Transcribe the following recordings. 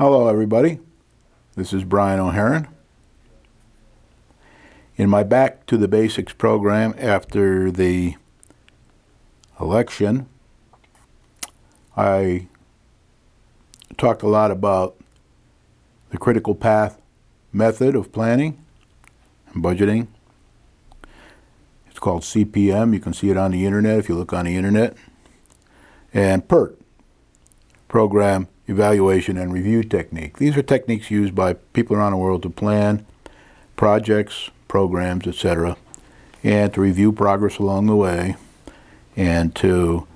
Hello everybody, this is Brian O'Haron. In my Back to the Basics program after the election, I talked a lot about the critical path method of planning and budgeting. It's called CPM. You can see it on the internet if you look on the internet. And PERT, Program Evaluation and Review Technique. These are techniques used by people around the world to plan projects, programs, etc., and to review progress along the way, and to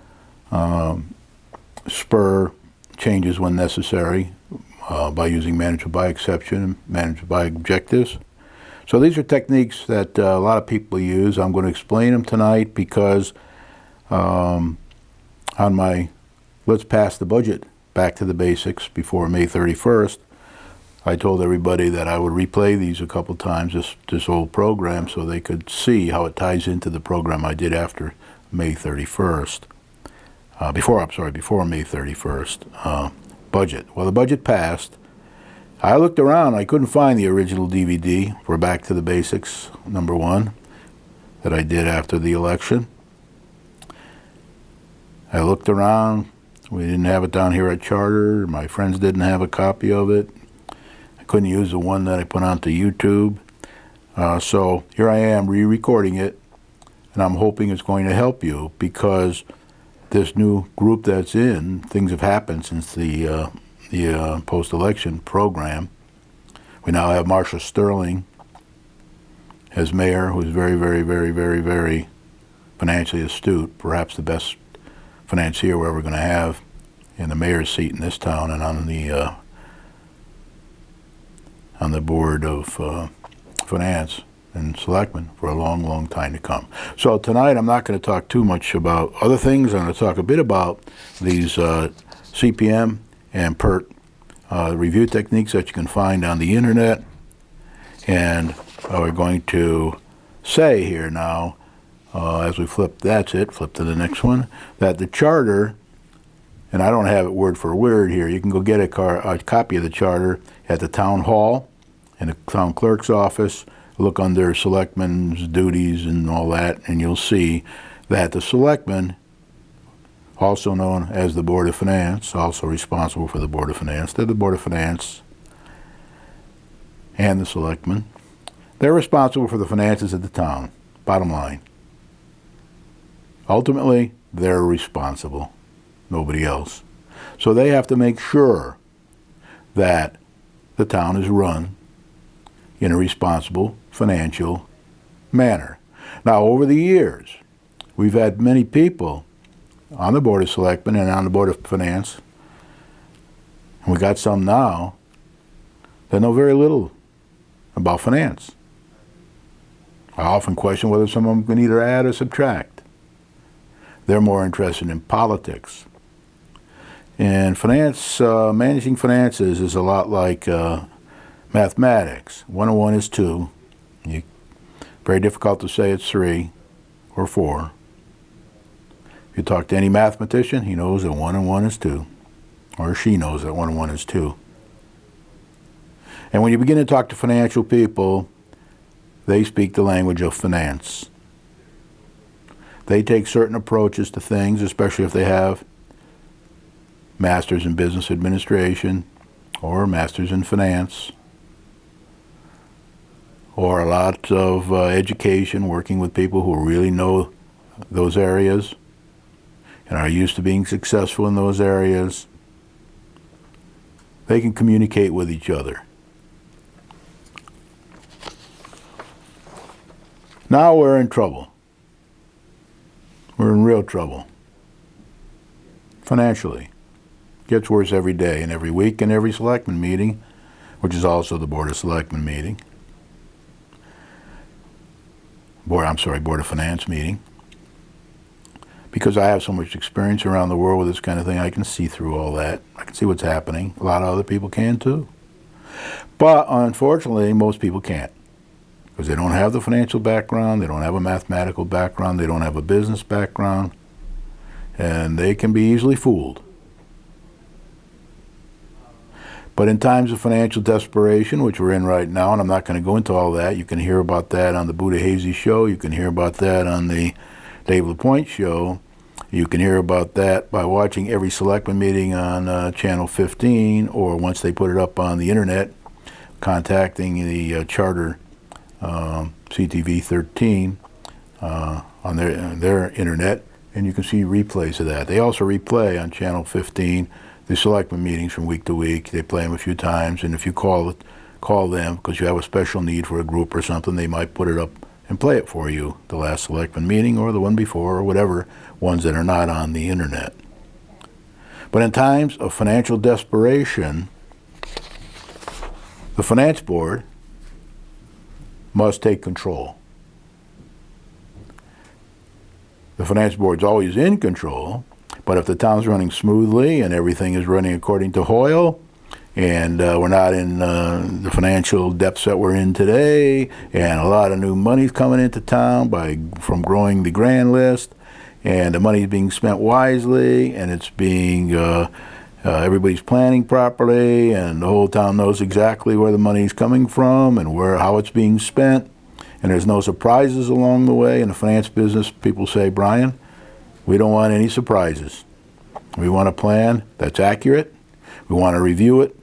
spur changes when necessary by using management by exception and management by objectives. So these are techniques that a lot of people use. I'm going to explain them tonight because on my Let's Pass the Budget Back to the Basics before May 31st, I told everybody that I would replay these a couple times, this old program, so they could see how it ties into the program I did after May 31st. Before May 31st. Budget. Well, the budget passed. I looked around. I couldn't find the original DVD for Back to the Basics, #1, that I did after the election. I looked around. We didn't have it down here at Charter. My friends didn't have a copy of it. I couldn't use the one that I put onto YouTube. So here I am re-recording it, and I'm hoping it's going to help you because this new group that's in, things have happened since the post-election program. We now have Marcia Sterling as mayor, who's very, very, very, very, very financially astute, perhaps the best financier we're ever going to have in the mayor's seat in this town and on the board of finance and selectmen for a long, long time to come. So tonight I'm not going to talk too much about other things. I'm going to talk a bit about these CPM and PERT review techniques that you can find on the internet. And we're going to say here now, as we flip, flip to the next one, that the charter, and I don't have it word for word here, you can go get a copy of the charter at the town hall in the town clerk's office, look under selectmen's duties and all that, and you'll see that the selectmen, also known as the Board of Finance, also responsible for the Board of Finance, they're the Board of Finance and the selectmen, they're responsible for the finances of the town, bottom line. Ultimately, they're responsible, nobody else. So they have to make sure that the town is run in a responsible financial manner. Now, over the years, we've had many people on the Board of Selectmen and on the Board of Finance, and we got some now that know very little about finance. I often question whether some of them can either add or subtract. They're more interested in politics. And finance, managing finances is a lot like mathematics. 1 and 1 is 2. Very difficult to say it's 3 or 4. If you talk to any mathematician, he knows that 1 and 1 is 2. Or she knows that 1 and 1 is 2. And when you begin to talk to financial people, they speak the language of finance. They take certain approaches to things, especially if they have masters in business administration or masters in finance or a lot of education, working with people who really know those areas and are used to being successful in those areas. They can communicate with each other. Now we're in trouble. We're in real trouble. Financially. Gets worse every day and every week and every selectman meeting, which is also the Board of Selectmen meeting. Board of Finance meeting. Because I have so much experience around the world with this kind of thing, I can see through all that. I can see what's happening. A lot of other people can too. But unfortunately, most people can't. Because they don't have the financial background, they don't have a mathematical background, they don't have a business background, and they can be easily fooled. But in times of financial desperation, which we're in right now, and I'm not going to go into all that, you can hear about that on the Buddha Hazy Show. You can hear about that on the Dave LaPointe Show. You can hear about that by watching every selectman meeting on Channel 15, or once they put it up on the internet, contacting the Charter CTV 13 on their internet, and you can see replays of that. They also replay on Channel 15 the selectmen meetings from week to week. They play them a few times, and if you call them because you have a special need for a group or something, they might put it up and play it for you, the last selectmen meeting or the one before or whatever, ones that are not on the internet. But in times of financial desperation, the finance board must take control. The finance board's always in control, but if the town's running smoothly and everything is running according to Hoyle, and we're not in the financial depths that we're in today, and a lot of new money's coming into town from growing the grand list, and the money's being spent wisely, and it's being everybody's planning properly, and the whole town knows exactly where the money's coming from and how it's being spent, and there's no surprises along the way. In the finance business, people say, Brian, we don't want any surprises. We want a plan that's accurate. We want to review it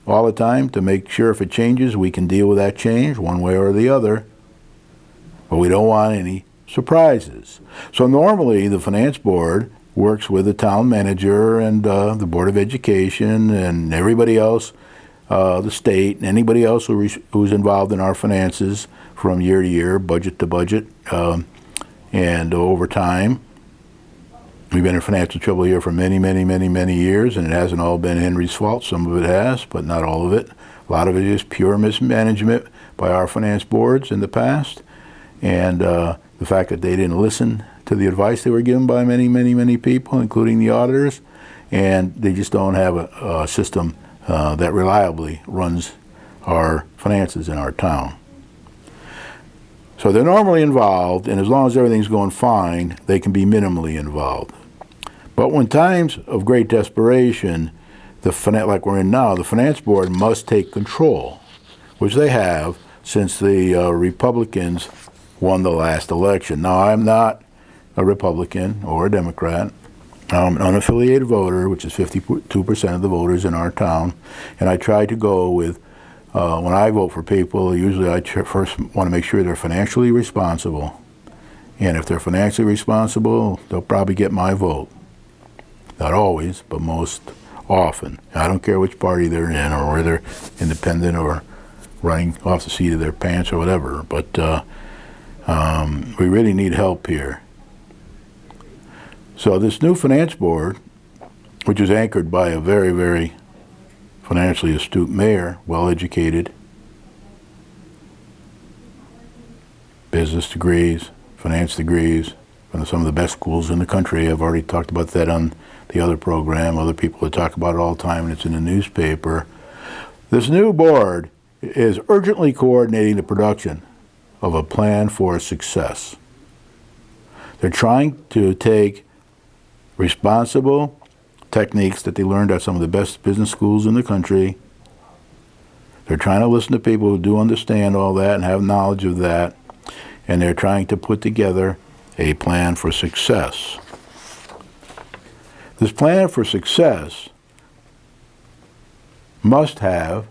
all the time to make sure if it changes, we can deal with that change one way or the other. But we don't want any surprises. So normally the finance board works with the town manager and the Board of Education and everybody else, the state, and anybody else who's involved in our finances from year to year, budget to budget, and over time. We've been in financial trouble here for many, many, many, many years, and it hasn't all been Henry's fault. Some of it has, but not all of it. A lot of it is pure mismanagement by our finance boards in the past, and the fact that they didn't listen to the advice they were given by many, many, many people, including the auditors, and they just don't have a system that reliably runs our finances in our town. So they're normally involved, and as long as everything's going fine, they can be minimally involved. But when times of great desperation, like we're in now, the finance board must take control, which they have since the Republicans won the last election. Now, I'm not a Republican or a Democrat. I'm an unaffiliated voter, which is 52% of the voters in our town, and I try to go with, when I vote for people, usually I first want to make sure they're financially responsible. And if they're financially responsible, they'll probably get my vote. Not always, but most often. I don't care which party they're in or whether they're independent or running off the seat of their pants or whatever. But we really need help here. So this new finance board, which is anchored by a very, very financially astute mayor, well-educated, business degrees, finance degrees, from some of the best schools in the country. I've already talked about that on the other program. Other people talk about it all the time, and it's in the newspaper. This new board is urgently coordinating the production of a plan for success. They're trying to take responsible techniques that they learned at some of the best business schools in the country. They're trying to listen to people who do understand all that and have knowledge of that, and they're trying to put together a plan for success. This plan for success must have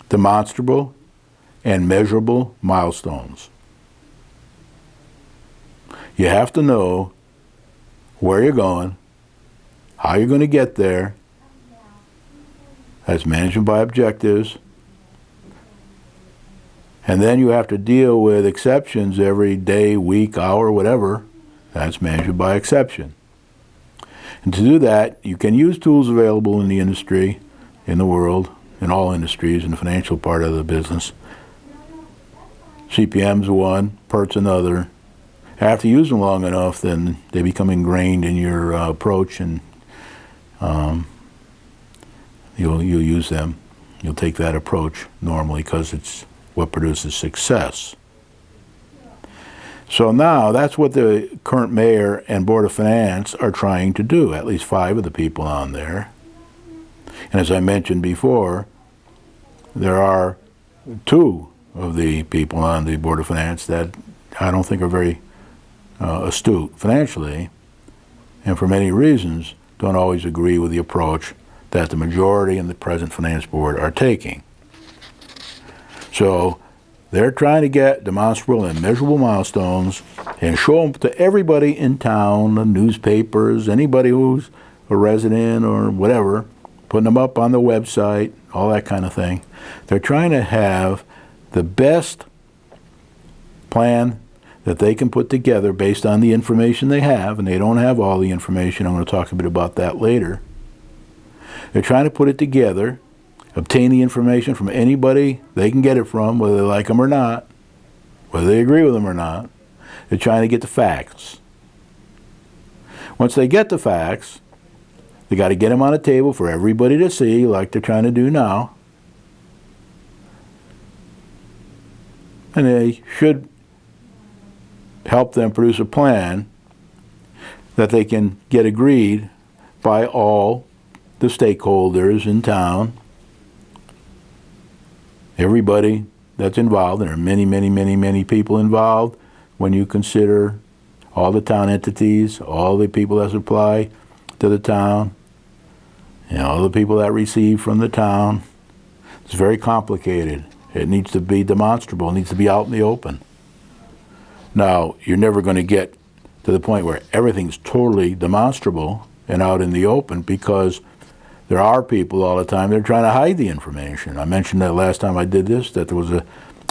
demonstrable and measurable milestones. You have to know where you're going, how you're going to get there. That's management by objectives. And then you have to deal with exceptions every day, week, hour, whatever. That's management by exception. And to do that, you can use tools available in the industry, in the world, in all industries, in the financial part of the business. CPM's one, PERT's another. After you use them long enough, then they become ingrained in your approach, and you'll use them. You'll take that approach normally because it's what produces success. So now that's what the current mayor and Board of Finance are trying to do, at least 5 of the people on there. And as I mentioned before, there are two of the people on the Board of Finance that I don't think are very astute financially, and for many reasons don't always agree with the approach that the majority in the present Finance Board are taking. So they're trying to get demonstrable and measurable milestones and show them to everybody in town, the newspapers, anybody who's a resident or whatever, putting them up on the website, all that kind of thing. They're trying to have the best plan that they can put together based on the information they have, and they don't have all the information. I'm going to talk a bit about that later. They're trying to put it together, obtain the information from anybody they can get it from, whether they like them or not, whether they agree with them or not. They're trying to get the facts. Once they get the facts, they got to get them on a table for everybody to see, like they're trying to do now. And they should help them produce a plan that they can get agreed by all the stakeholders in town, everybody that's involved. There are many, many, many, many people involved when you consider all the town entities, all the people that supply to the town, and all the people that receive from the town. It's very complicated. It needs to be demonstrable. It needs to be out in the open. Now, you're never going to get to the point where everything's totally demonstrable and out in the open, because there are people all the time that are trying to hide the information. I mentioned that last time I did this, that there was a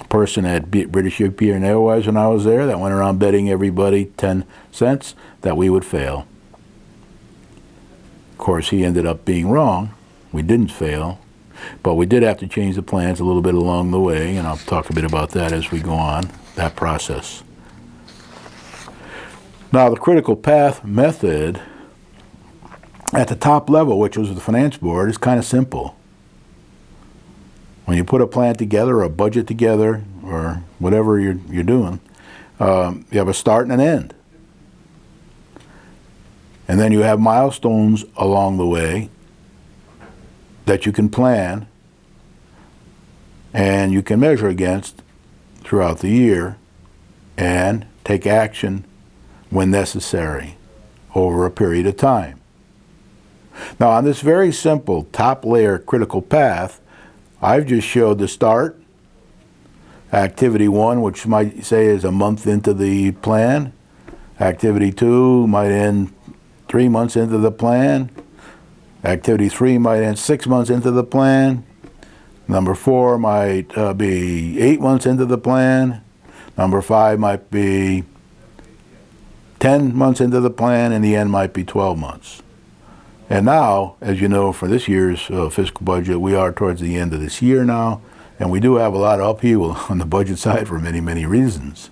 person at British European Airways when I was there that went around betting everybody 10 cents that we would fail. Of course, he ended up being wrong. We didn't fail, but we did have to change the plans a little bit along the way, and I'll talk a bit about that as we go on, that process. Now, the critical path method at the top level, which was the Finance Board, is kind of simple. When you put a plan together, or a budget together, or whatever you're doing, you have a start and an end. And then you have milestones along the way that you can plan and you can measure against throughout the year and take action when necessary over a period of time. Now, on this very simple top layer critical path, I've just showed the start, activity 1, which might say is a month into the plan. Activity 2 might end 3 months into the plan. Activity 3 might end 6 months into the plan. Number 4 might be 8 months into the plan. Number 5 might be 10 months into the plan, and the end might be 12 months. And now, as you know, for this year's fiscal budget, we are towards the end of this year now, and we do have a lot of upheaval on the budget side for many, many reasons.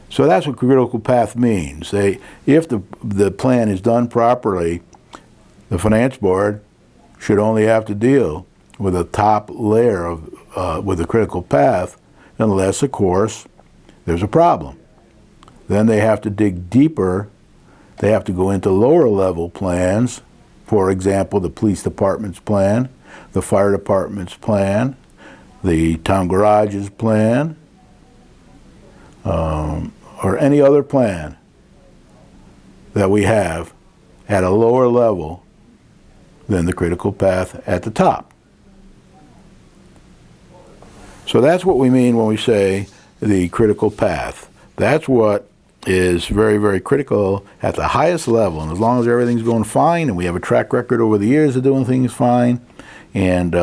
So that's what critical path means. If the plan is done properly, the Finance Board should only have to deal with a top layer of with the critical path, unless, of course, there's a problem. Then they have to dig deeper. They have to go into lower level plans, for example, the police department's plan, the fire department's plan, the town garage's plan, or any other plan that we have at a lower level than the critical path at the top. So that's what we mean when we say the critical path. That's what is very, very critical at the highest level. And as long as everything's going fine, and we have a track record over the years of doing things fine, and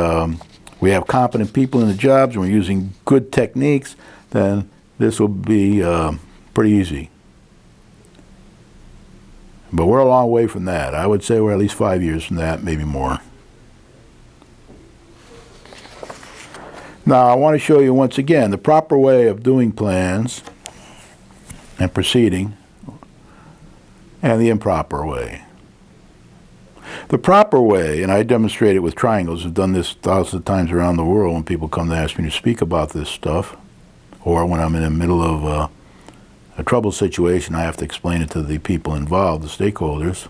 we have competent people in the jobs, and we're using good techniques, then this will be pretty easy. But we're a long way from that. I would say we're at least 5 years from that, maybe more. Now, I want to show you once again the proper way of doing plans and proceeding, and the improper way. The proper way, and I demonstrate it with triangles, I've done this thousands of times around the world when people come to ask me to speak about this stuff, or when I'm in the middle of a trouble situation, I have to explain it to the people involved, the stakeholders.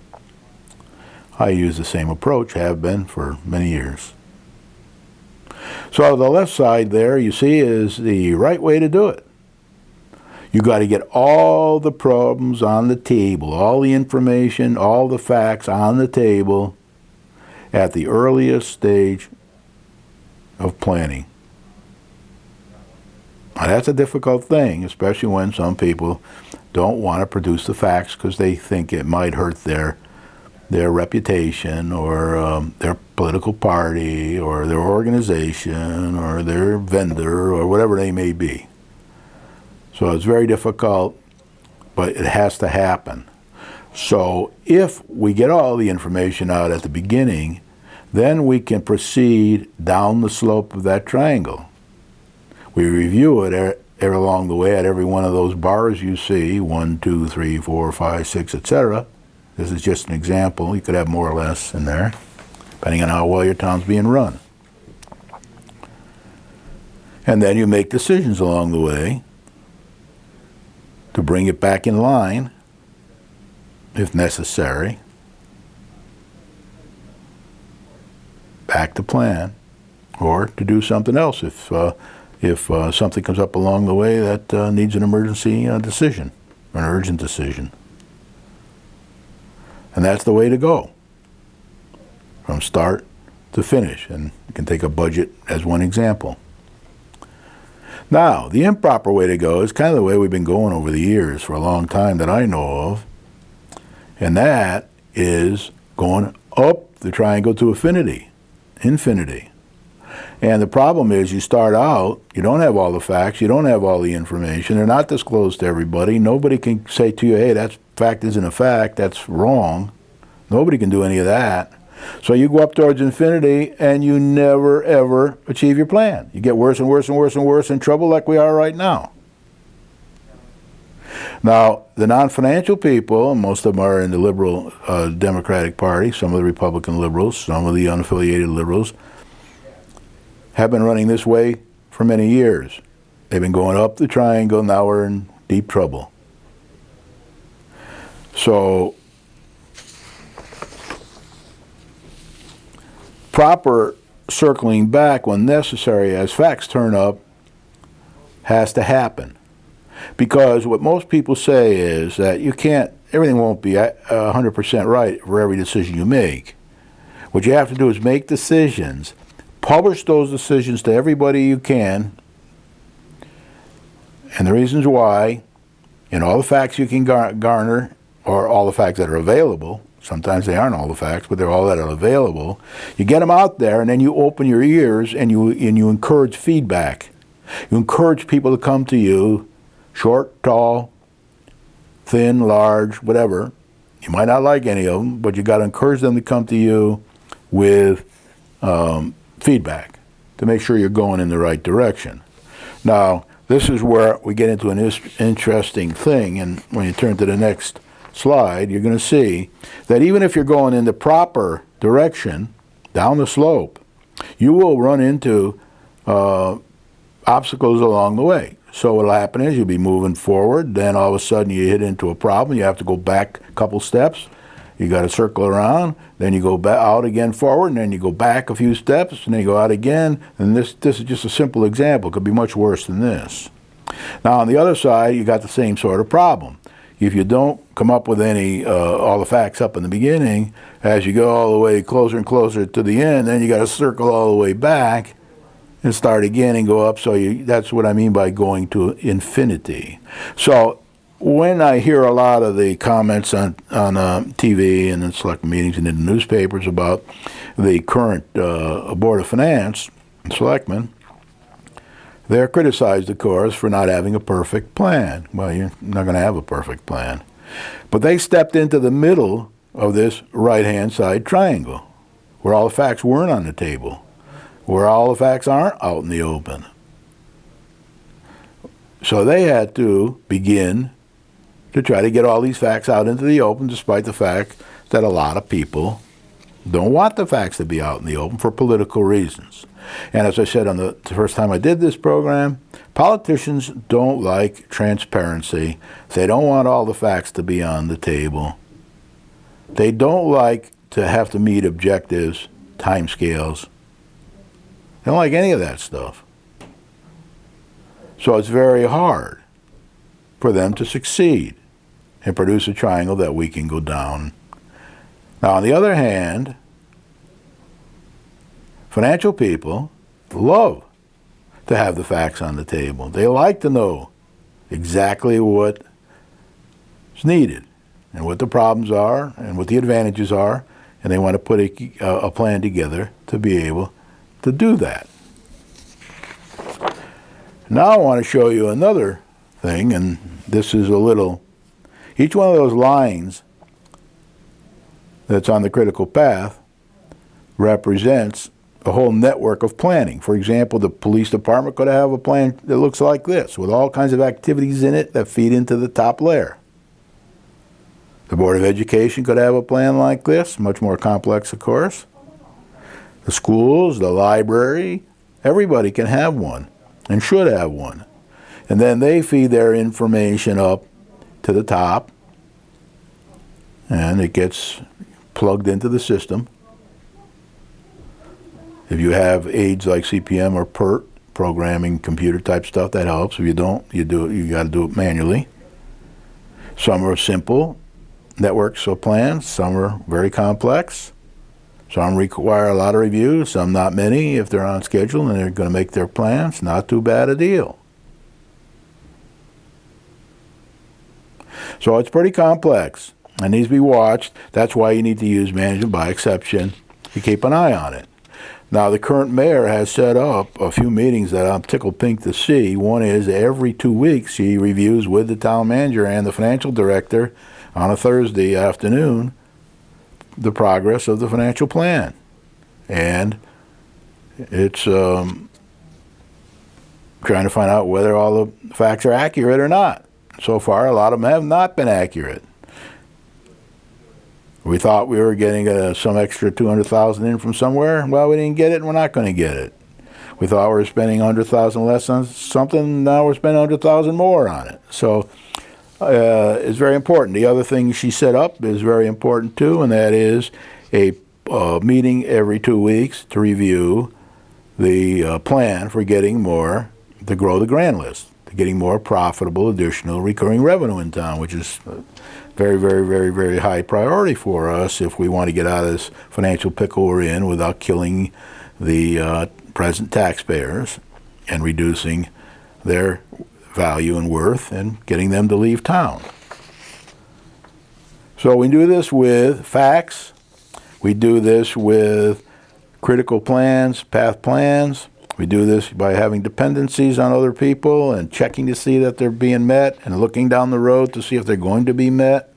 I use the same approach, have been for many years. So the left side there, you see, is the right way to do it. You got to get all the problems on the table, all the information, all the facts on the table at the earliest stage of planning. Now, that's a difficult thing, especially when some people don't want to produce the facts because they think it might hurt their reputation or their political party or their organization or their vendor or whatever they may be. So it's very difficult, but it has to happen. So if we get all the information out at the beginning, then we can proceed down the slope of that triangle. We review it along the way at every one of those bars you see, 1, 2, 3, 4, 5, 6, etc. This is just an example. You could have more or less in there, depending on how well your town's being run. And then you make decisions along the way to bring it back in line, if necessary, back to plan, or to do something else if something comes up along the way that needs an emergency decision, an urgent decision. And that's the way to go, from start to finish. And you can take a budget as one example. Now, the improper way to go is kind of the way we've been going over the years for a long time that I know of, and that is going up the triangle to infinity. And the problem is you start out, you don't have all the facts, you don't have all the information, they're not disclosed to everybody. Nobody can say to you, hey, that fact isn't a fact, that's wrong. Nobody can do any of that. So you go up towards infinity and you never ever achieve your plan. You get worse and worse and worse and worse in trouble like we are right now. Now, the non-financial people, most of them are in the liberal Democratic Party, some of the Republican liberals, some of the unaffiliated liberals, have been running this way for many years. They've been going up the triangle, now we're in deep trouble. So, proper circling back when necessary as facts turn up has to happen. Because what most people say is that you can't, everything won't be 100% right for every decision you make. What you have to do is make decisions, publish those decisions to everybody you can, and the reasons why, and all the facts you can garner, or all the facts that are available. Sometimes they aren't all the facts, but they're all that are available. You get them out there, and then you open your ears, and you encourage feedback. You encourage people to come to you, short, tall, thin, large, whatever. You might not like any of them, but you got to encourage them to come to you with feedback to make sure you're going in the right direction. Now, this is where we get into an interesting thing, and when you turn to the next slide, you're going to see that even if you're going in the proper direction, down the slope, you will run into obstacles along the way. So what will happen is you'll be moving forward, then all of a sudden you hit into a problem, you have to go back a couple steps, you got to circle around, then you go back out again forward, and then you go back a few steps, and then you go out again, and this is just a simple example. It could be much worse than this. Now on the other side, you got the same sort of problem. If you don't come up with any all the facts up in the beginning, as you go all the way closer and closer to the end, then you got to circle all the way back and start again and go up. So that's what I mean by going to infinity. So when I hear a lot of the comments on TV and in select meetings and in the newspapers about the current Board of Finance and selectmen, they're criticized, of course, for not having a perfect plan. Well, you're not going to have a perfect plan. But they stepped into the middle of this right-hand side triangle, where all the facts weren't on the table, where all the facts aren't out in the open. So they had to begin to try to get all these facts out into the open, despite the fact that a lot of people don't want the facts to be out in the open for political reasons. And as I said on the first time I did this program, politicians don't like transparency. They don't want all the facts to be on the table. They don't like to have to meet objectives, timescales. They don't like any of that stuff. So it's very hard for them to succeed and produce a triangle that we can go down. Now, on the other hand, financial people love to have the facts on the table. They like to know exactly what is needed and what the problems are and what the advantages are, and they want to put a plan together to be able to do that. Now I want to show you another thing, and this is a little, each one of those lines that's on the critical path represents a whole network of planning. For example, the police department could have a plan that looks like this, with all kinds of activities in it that feed into the top layer. The Board of Education could have a plan like this, much more complex, of course. The schools, the library, everybody can have one and should have one. And then they feed their information up to the top, and it gets plugged into the system. If you have aids like CPM or PERT, programming computer type stuff, that helps. If you don't, you got to do it manually. Some are simple networks or plans, some are very complex. Some require a lot of reviews, some not many. If they're on schedule and they're going to make their plans, not too bad a deal. So it's pretty complex and needs to be watched. That's why you need to use management by exception to keep an eye on it. Now, the current mayor has set up a few meetings that I'm tickled pink to see. One is every 2 weeks she reviews with the town manager and the financial director on a Thursday afternoon the progress of the financial plan. And it's trying to find out whether all the facts are accurate or not. So far, a lot of them have not been accurate. We thought we were getting some extra $200,000 in from somewhere. Well, we didn't get it, and we're not going to get it. We thought we were spending $100,000 less on something. Now we're spending $100,000 more on it. So it's very important. The other thing she set up is very important too, and that is a meeting every 2 weeks to review the plan for getting more, to grow the grand list, to getting more profitable additional recurring revenue in town, which is very, very, very, very high priority for us if we want to get out of this financial pickle we're in without killing the present taxpayers and reducing their value and worth and getting them to leave town. So we do this with facts. We do this with critical plans, path plans. We do this by having dependencies on other people and checking to see that they're being met and looking down the road to see if they're going to be met.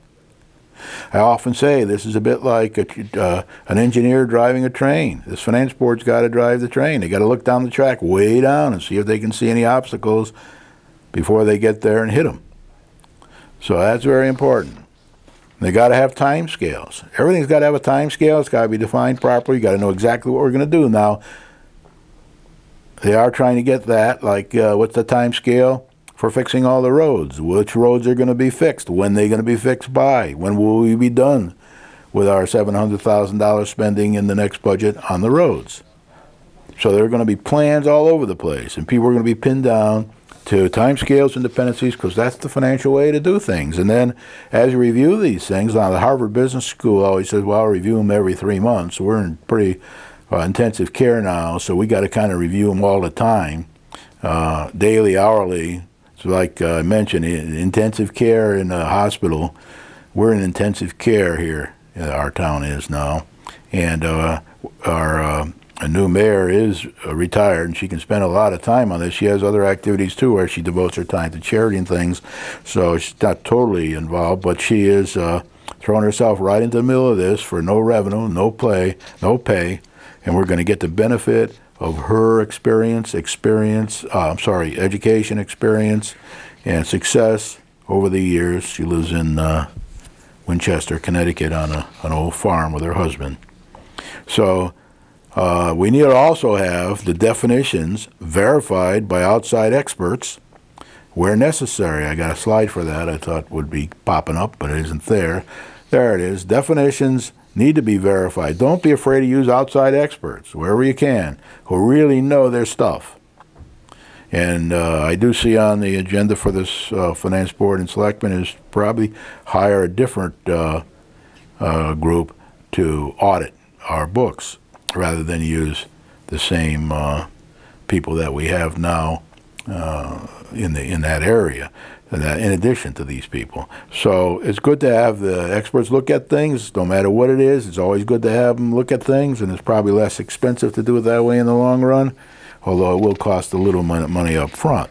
I often say this is a bit like an engineer driving a train. This finance board's got to drive the train. They got to look down the track way down and see if they can see any obstacles before they get there and hit them. So that's very important. They got to have time scales. Everything's got to have a time scale. It's got to be defined properly. You got to know exactly what we're going to do. Now, they are trying to get that, like what's the time scale for fixing all the roads? Which roads are going to be fixed? When are they going to be fixed by? When will we be done with our $700,000 spending in the next budget on the roads? So there are going to be plans all over the place, and people are going to be pinned down to timescales and dependencies because that's the financial way to do things. And then as you review these things, now the Harvard Business School always says, well, I'll review them every 3 months. We're in pretty intensive care now, so we got to kind of review them all the time, daily, hourly. So like I mentioned, intensive care in the hospital, we're in intensive care here, our town is now. And our new mayor is retired, and she can spend a lot of time on this. She has other activities too where she devotes her time to charity and things, so she's not totally involved, but she is throwing herself right into the middle of this for no revenue, no pay, and we're going to get the benefit of her education experience and success over the years. She lives in Winchester, Connecticut on an old farm with her husband. So we need to also have the definitions verified by outside experts where necessary. I got a slide for that I thought would be popping up, but it isn't there. There it is. Definitions need to be verified. Don't be afraid to use outside experts wherever you can who really know their stuff. And I do see on the agenda for this Finance Board and Selectmen is probably hire a different group to audit our books rather than use the same people that we have now in that area, in addition to these people. So it's good to have the experts look at things, no matter what it is. It's always good to have them look at things, and it's probably less expensive to do it that way in the long run, although it will cost a little money up front.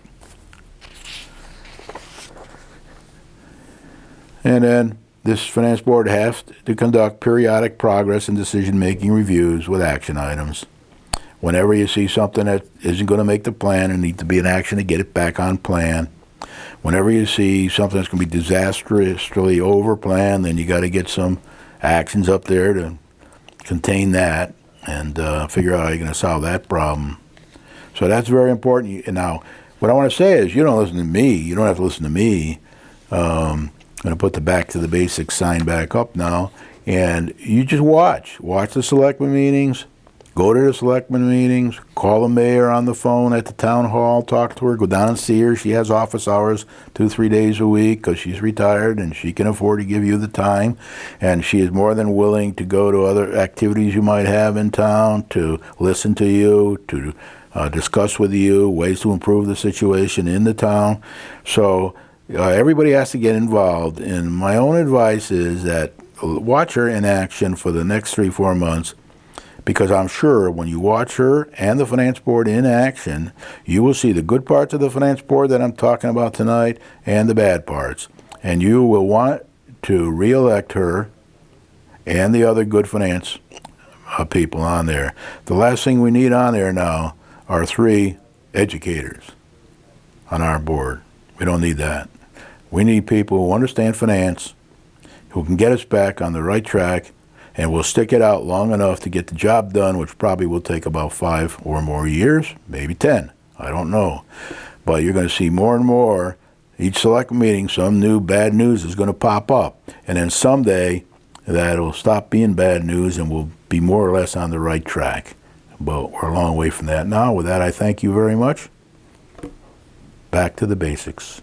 And then this Finance Board has to conduct periodic progress and decision-making reviews with action items. Whenever you see something that isn't going to make the plan and needs to be in action to get it back on plan, whenever you see something that's going to be disastrously over planned, then you got to get some actions up there to contain that and figure out how you're going to solve that problem. So that's very important. Now, what I want to say is you don't listen to me. You don't have to listen to me. I'm going to put the Back to the Basics sign back up now, and you just watch. Watch the selectmen meetings. Go to the selectmen meetings, call the mayor on the phone at the town hall, talk to her, go down and see her. She has office hours 2-3 days a week because she's retired and she can afford to give you the time. And she is more than willing to go to other activities you might have in town, to listen to you, to discuss with you ways to improve the situation in the town. So everybody has to get involved. And my own advice is that watch her in action for the next 3-4 months. Because I'm sure when you watch her and the Finance Board in action, you will see the good parts of the Finance Board that I'm talking about tonight and the bad parts. And you will want to re-elect her and the other good finance people on there. The last thing we need on there now are 3 educators on our board. We don't need that. We need people who understand finance, who can get us back on the right track, and we'll stick it out long enough to get the job done, which probably will take about 5 or more years, maybe 10. I don't know. But you're going to see more and more. Each select meeting, some new bad news is going to pop up. And then someday, that'll stop being bad news and we'll be more or less on the right track. But we're a long way from that now. With that, I thank you very much. Back to the basics.